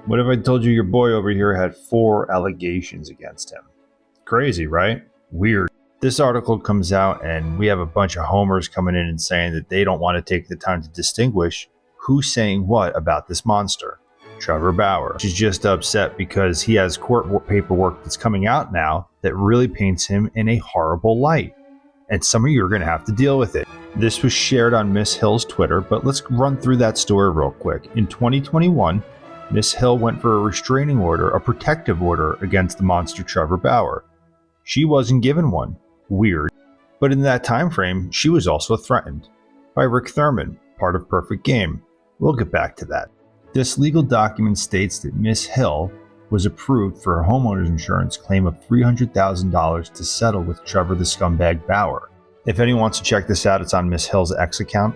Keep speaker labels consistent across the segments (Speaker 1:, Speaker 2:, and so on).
Speaker 1: What if I told you your boy over here had 4 allegations against him? Crazy, right? Weird. This article comes out and we have a bunch of homers coming in and saying that they don't want to take the time to distinguish who's saying what about this monster. Trevor Bauer. She's just upset because he has court paperwork that's coming out now that really paints him in a horrible light. And some of you are going to have to deal with it. This was shared on Miss Hill's Twitter, but let's run through that story real quick. In 2021, Miss Hill went for a restraining order, a protective order against the monster Trevor Bauer. She wasn't given one. Weird. But in that time frame, she was also threatened by Rick Thurman, part of Perfect Game. We'll get back to that. This legal document states that Miss Hill was approved for a homeowner's insurance claim of $300,000 to settle with Trevor the Scumbag Bauer. If anyone wants to check this out, it's on Miss Hill's X account.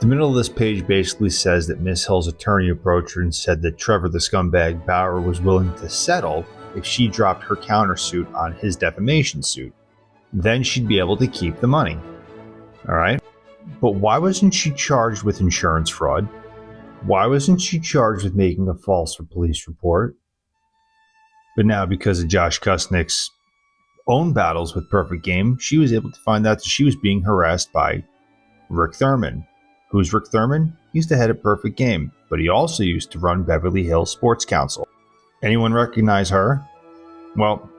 Speaker 1: The middle of this page basically says that Miss Hill's attorney approached her and said that Trevor the Scumbag Bauer was willing to settle if she dropped her countersuit on his defamation suit. Then she'd be able to keep the money. All right? But why wasn't she charged with insurance fraud? Why wasn't she charged with making a false police report? But now, because of Josh Kusnick's own battles with Perfect Game, she was able to find out that she was being harassed by Rick Thurman. Who's Rick Thurman? He's the head of Perfect Game, but he also used to run Beverly Hills Sports Council. Anyone recognize her? Well,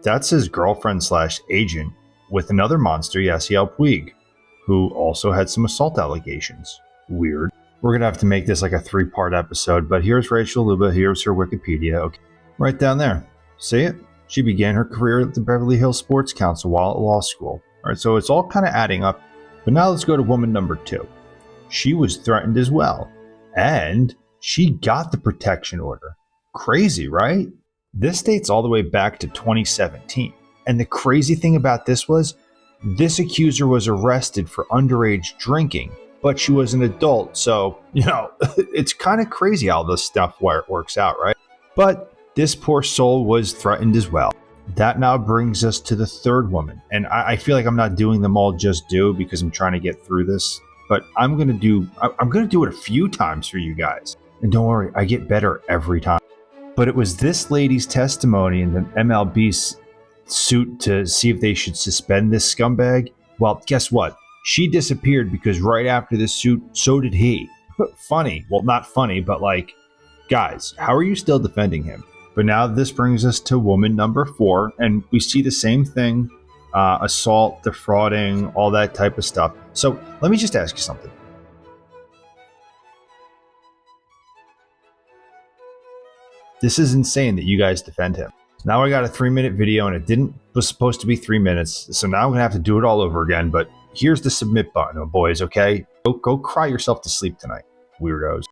Speaker 1: that's his girlfriend/agent with another monster, Yasiel Puig, who also had some assault allegations. Weird. We're going to have to make this like a 3-part episode, but here's Rachel Luba, here's her Wikipedia. Okay. Right down there. See it? She began her career at the Beverly Hills Sports Council while at law school. All right, so it's all kind of adding up. But now let's go to woman number 2. She was threatened as well. And she got the protection order. Crazy, right? This dates all the way back to 2017. And the crazy thing about this was, this accuser was arrested for underage drinking, but she was an adult. So, it's kind of crazy how this stuff works out, right? But this poor soul was threatened as well. That now brings us to the 3rd woman. And I feel like I'm not doing them all just due because I'm trying to get through this. But I'm going to do it a few times for you guys. And don't worry, I get better every time. But it was this lady's testimony in the MLB's suit to see if they should suspend this scumbag. Well, guess what? She disappeared because right after this suit, so did he. Funny. Well, not funny, but guys, how are you still defending him? But now this brings us to woman number 4, and we see the same thing, assault, defrauding, all that type of stuff. So let me just ask you something. This is insane that you guys defend him. Now I got a 3-minute video and it was supposed to be 3 minutes. So now I'm going to have to do it all over again. But here's the submit button, boys, okay? Go cry yourself to sleep tonight, weirdos.